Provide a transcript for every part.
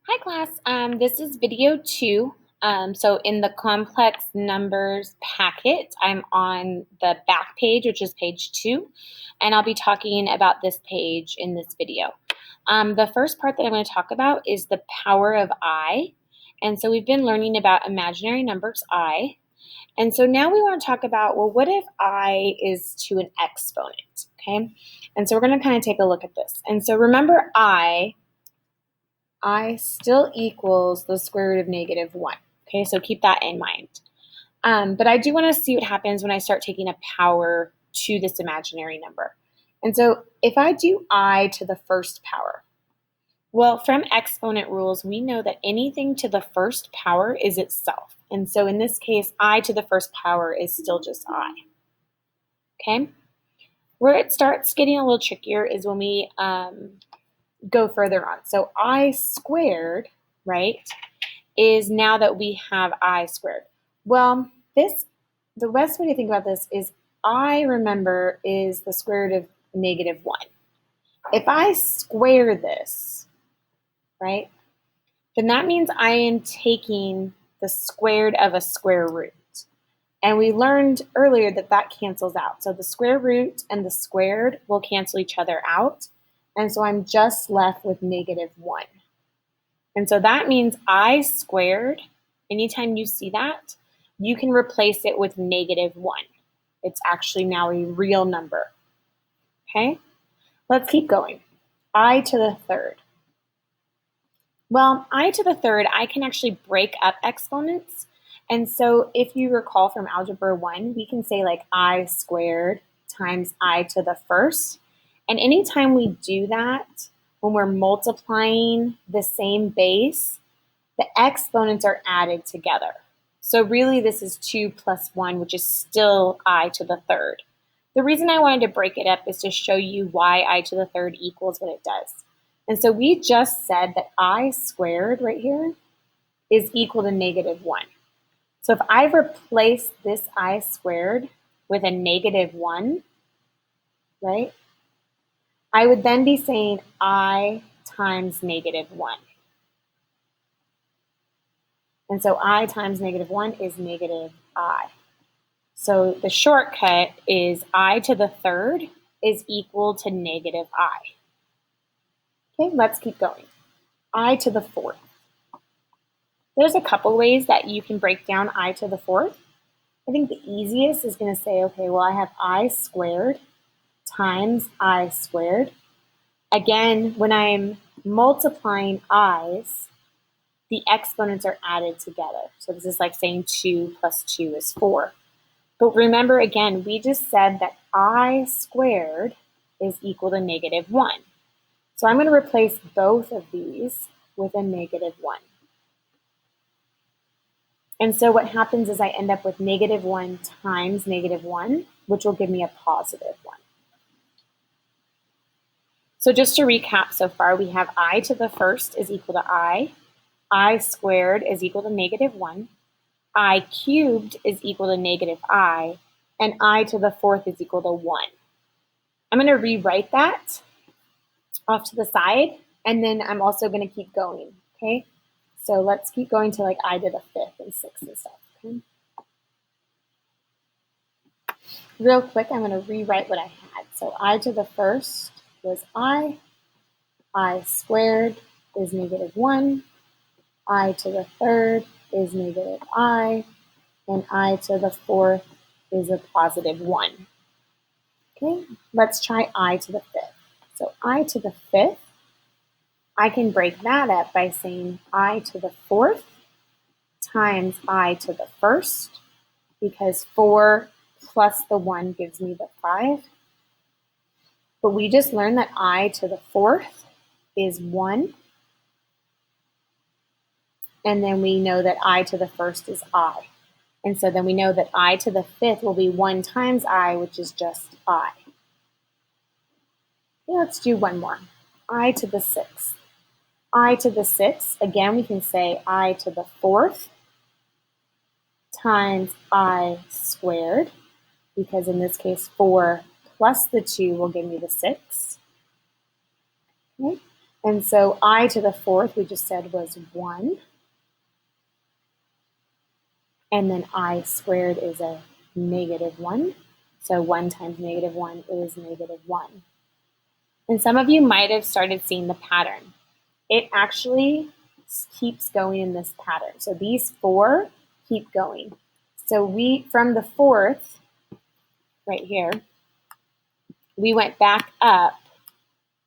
Hi class, this is video 2. So in the complex numbers packet, I'm on the back page, which is page 2, and I'll be talking about this page in this video. The first part that I'm going to talk about is the power of I. And so we've been learning about imaginary numbers I. And so now we want to talk about, well, what if I is to an exponent, okay? And so we're going to kind of take a look at this. And so remember I still equals the square root of -1. Okay, so keep that in mind. But I do want to see what happens when I start taking a power to this imaginary number. And so if I do I to the first power, well, from exponent rules, we know that anything to the first power is itself. And so in this case, I to the first power is still just I. Okay? Where it starts getting a little trickier is when we go further on. So I squared, right, is now that we have I squared. Well, the best way to think about this is I, remember, is the square root of -1. If I square this, right, then that means I am taking the squared of a square root. And we learned earlier that that cancels out. So the square root and the squared will cancel each other out. And so I'm just left with -1. And so that means I squared, anytime you see that, you can replace it with -1. It's actually now a real number. Okay? Let's keep going. I to the third. Well, I to the third, I can actually break up exponents. And so if you recall from Algebra 1, we can say like I squared times I to the first. And anytime we do that, when we're multiplying the same base, the exponents are added together. So really this is 2 plus 1, which is still I to the third. The reason I wanted to break it up is to show you why I to the third equals what it does. And so we just said that I squared right here is equal to -1. So if I replace this I squared with a -1, right, I would then be saying I times -1. And so I times -1 is -I. So the shortcut is I to the third is equal to -I. Okay, let's keep going. I to the fourth. There's a couple ways that you can break down I to the fourth. I think the easiest is going to say, okay, well, I have I squared times I squared. Again, when I'm multiplying i's, the exponents are added together. So this is like saying 2 plus 2 is 4. But remember, again, we just said that I squared is equal to -1. So I'm going to replace both of these with a -1. And so what happens is I end up with -1 times -1, which will give me a +1. So just to recap so far, we have I to the first is equal to I squared is equal to -1, I cubed is equal to -I, and I to the fourth is equal to 1. I'm going to rewrite that off to the side, and then I'm also going to keep going, okay? So let's keep going to like I to the fifth and sixth and stuff, okay? Real quick, I'm going to rewrite what I had. So I to the first was I squared is -1, I to the third is -I, and I to the fourth is a +1. Okay, let's try I to the fifth. So I to the fifth, I can break that up by saying I to the fourth times I to the first, because 4 plus the 1 gives me the 5. But we just learned that I to the fourth is 1. And then we know that I to the first is I. And so then we know that I to the fifth will be 1 times I, which is just I. Okay, let's do one more. I to the sixth. I to the sixth, again, we can say I to the fourth times I squared, because in this case, 4 plus the 2 will give me the 6. Okay? And so I to the fourth, we just said, was 1. And then I squared is a -1. So 1 times -1 is -1. And some of you might have started seeing the pattern. It actually keeps going in this pattern. So these 4 keep going. So from the fourth, right here, we went back up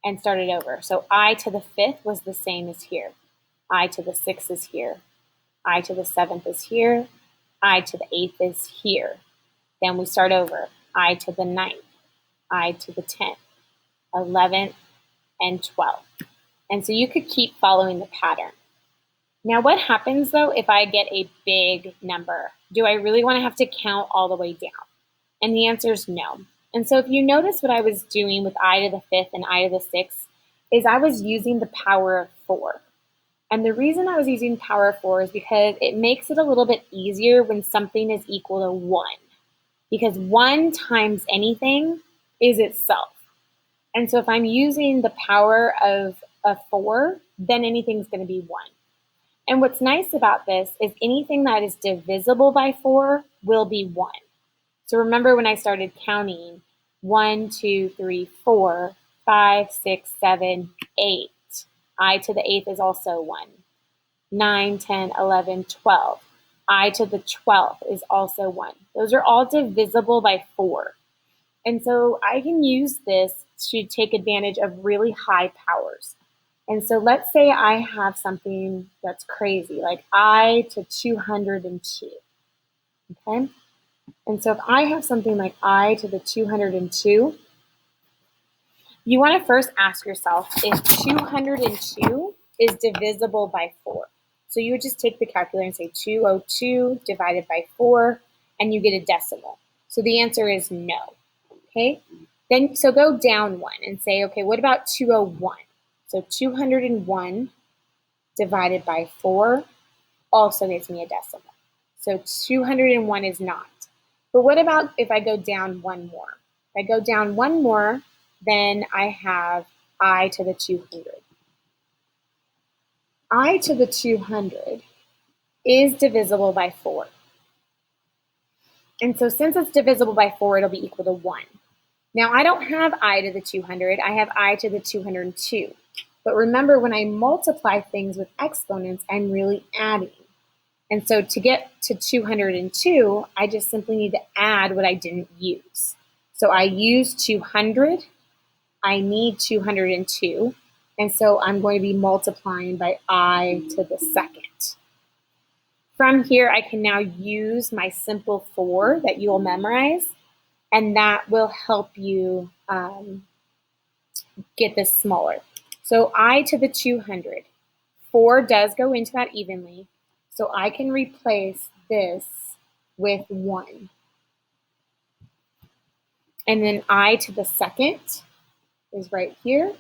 and started over. So I to the fifth was the same as here. I to the sixth is here. I to the seventh is here. I to the eighth is here. Then we start over. I to the ninth. I to the 10th, 11th, and 12th. And so you could keep following the pattern. Now what happens though if I get a big number? Do I really want to have to count all the way down? And the answer is no. And so if you notice what I was doing with I to the fifth and I to the sixth is I was using the power of 4. And the reason I was using power of 4 is because it makes it a little bit easier when something is equal to 1. Because 1 times anything is itself. And so if I'm using the power of a 4, then anything's going to be 1. And what's nice about this is anything that is divisible by 4 will be 1. So remember when I started counting 1, 2, 3, 4, 5, 6, 7, 8. I to the 8th is also 1. 9, 10, 11, 12. I to the 12th is also 1. Those are all divisible by 4. And so I can use this to take advantage of really high powers. And so let's say I have something that's crazy, like I to 202. Okay? And so if I have something like I to the 202, you want to first ask yourself if 202 is divisible by 4. So you would just take the calculator and say 202 divided by 4, and you get a decimal. So the answer is no. Okay? Then so go down 1 and say, okay, what about 201? So 201 divided by 4 also gives me a decimal. So 201 is not. But what about if I go down 1 more? If I go down 1 more, then I have I to the 200. I to the 200 is divisible by 4. And so since it's divisible by 4, it'll be equal to 1. Now I don't have I to the 200, I have I to the 202. But remember, when I multiply things with exponents, I'm really adding. And so to get to 202, I just simply need to add what I didn't use. So I used 200, I need 202, and so I'm going to be multiplying by I to the second. From here, I can now use my simple 4 that you will memorize, and that will help you get this smaller. So I to the 200, 4 does go into that evenly, so I can replace this with 1. And then I to the second is right here,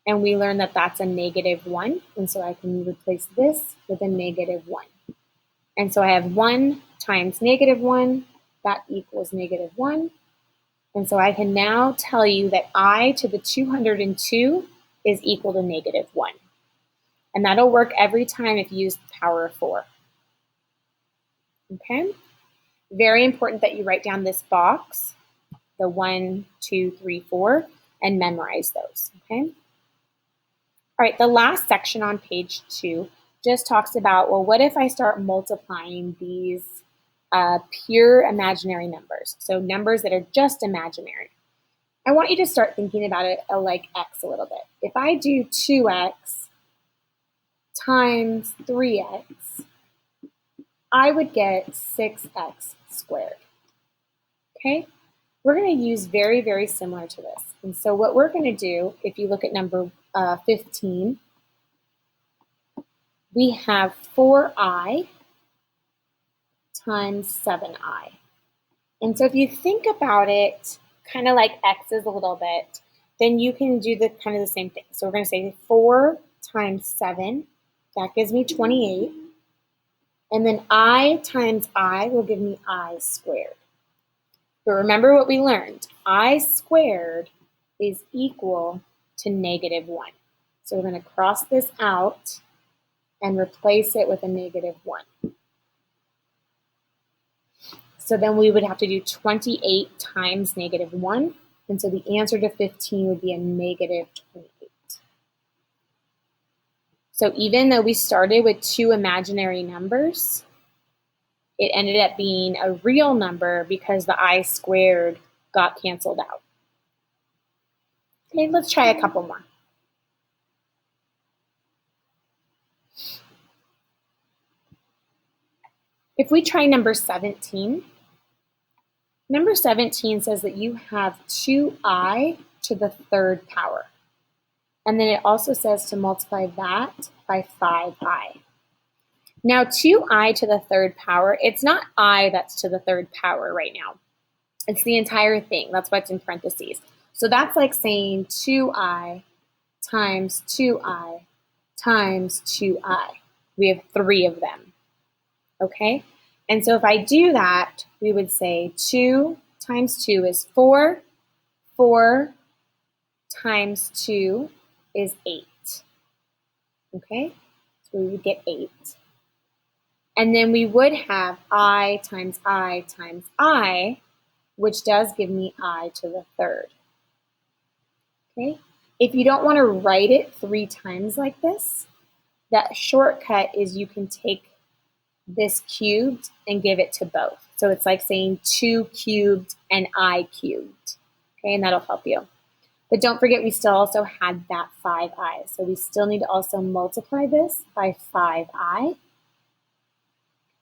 and we learn that that's a -1, and so I can replace this with a -1. And so I have 1 times -1, that equals -1. And so I can now tell you that I to the 202 is equal to -1. And that'll work every time if you use the power of 4. Okay? Very important that you write down this box, the 1, 2, 3, 4, and memorize those. Okay? All right, the last section on page 2 just talks about, well, what if I start multiplying these pure imaginary numbers? So numbers that are just imaginary. I want you to start thinking about it like x a little bit. If I do 2x times 3x, I would get 6x squared. Okay? We're going to use very, very similar to this. And so what we're going to do, if you look at number 15, we have 4i times 7i. And so if you think about it kind of like x's a little bit, then you can do the kind of the same thing. So we're going to say 4 times 7, that gives me 28. And then I times I will give me I squared. But remember what we learned. I squared is equal to -1. So we're going to cross this out and replace it with a -1. So then we would have to do 28 times -1. And so the answer to 15 would be a -28. So even though we started with two imaginary numbers, it ended up being a real number because the I squared got canceled out. Okay, let's try a couple more. If we try number 17, number 17 says that you have 2I to the third power. And then it also says to multiply that by 5I. Now 2I to the third power, it's not I that's to the third power right now. It's the entire thing. That's why it's in parentheses. So that's like saying 2I times 2I times 2I. We have 3 of them. Okay? And so if I do that, we would say 2 times 2 is 4. 4 times 2 is 8. Okay? So we would get 8. And then we would have I times I times I, which does give me I to the third. Okay? If you don't want to write it 3 times like this, that shortcut is you can take this cubed and give it to both. So it's like saying 2 cubed and I cubed. Okay, and that'll help you. But don't forget, we still also had that 5I. So we still need to also multiply this by 5I.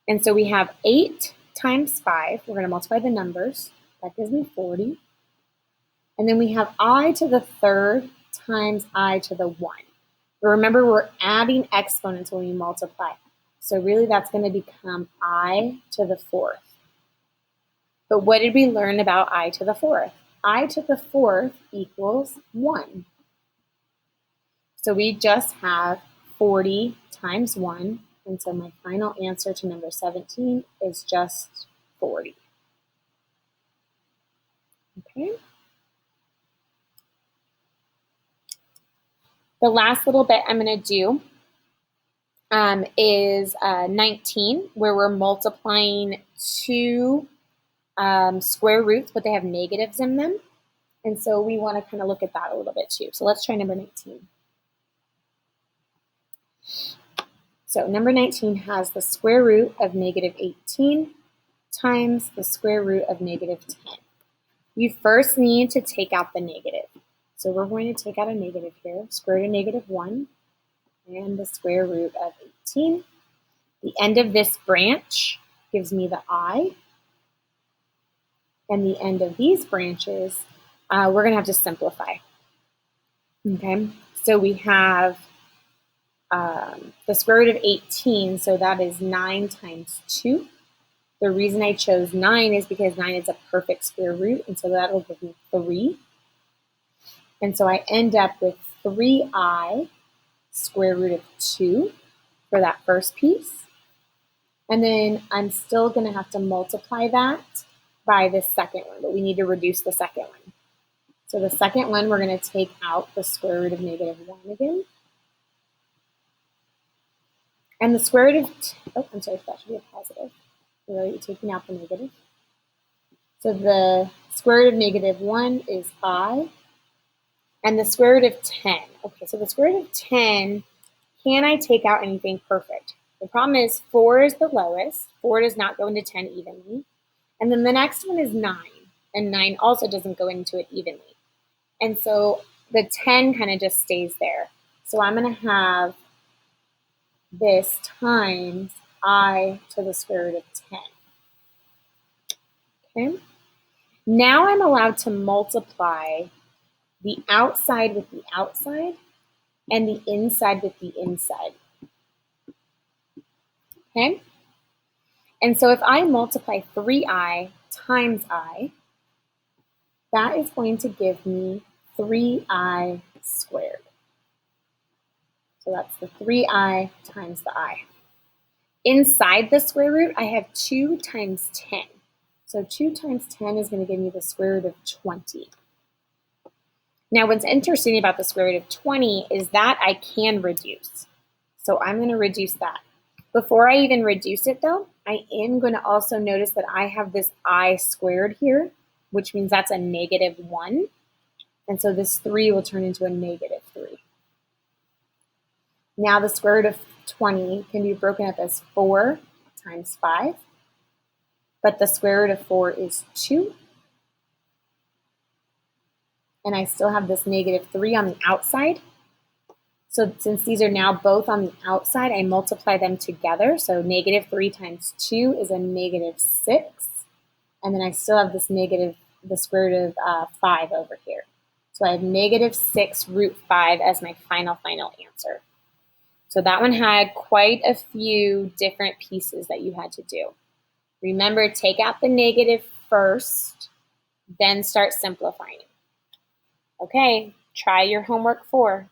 And so we have 8 times 5. We're going to multiply the numbers. That gives me 40. And then we have I to the third times I to the 1. But remember, we're adding exponents when we multiply. So really that's going to become I to the fourth. But what did we learn about I to the fourth? I to the fourth equals 1. So we just have 40 times 1. And so my final answer to number 17 is just 40. Okay. The last little bit I'm going to do is 19, where we're multiplying two square roots, but they have negatives in them. And so we want to kind of look at that a little bit too. So let's try number 19. So number 19 has the square root of -18 times the square root of -10. You first need to take out the negative. So we're going to take out a negative here, square root of -1, and the square root of 18. The end of this branch gives me the I, and the end of these branches, we're going to have to simplify. Okay, so we have the square root of 18, so that is 9 times 2. The reason I chose 9 is because 9 is a perfect square root, and so that will give me 3. And so I end up with 3I square root of 2 for that first piece. And then I'm still going to have to multiply that by the second one, but we need to reduce the second one. So the second one, we're going to take out the square root of -1 again. And the square root of, that should be a positive. We're already taking out the negative. So the square root of -1 is I. And the square root of 10. Okay, so the square root of 10, can I take out anything perfect? The problem is 4 is the lowest. 4 does not go into 10 evenly. And then the next one is 9. And 9 also doesn't go into it evenly. And so the 10 kind of just stays there. So I'm going to have this times I to the square root of 10. Okay. Now I'm allowed to multiply the outside with the outside and the inside with the inside. Okay? And so if I multiply 3I times I, that is going to give me 3I squared. So that's the 3I times the I. Inside the square root, I have 2 times 10. So 2 times 10 is going to give me the square root of 20. Now, what's interesting about the square root of 20 is that I can reduce. So I'm going to reduce that. Before I even reduce it, though, I am going to also notice that I have this I squared here, which means that's a negative 1. And so this 3 will turn into a negative 3. Now the square root of 20 can be broken up as 4 times 5. But the square root of 4 is 2. And I still have this negative 3 on the outside. So since these are now both on the outside, I multiply them together. So negative 3 times 2 is a negative 6. And then I still have this negative, the square root of 5 over here. So I have negative 6 root 5 as my final answer. So that one had quite a few different pieces that you had to do. Remember, take out the negative first, then start simplifying. Okay, try your homework 4.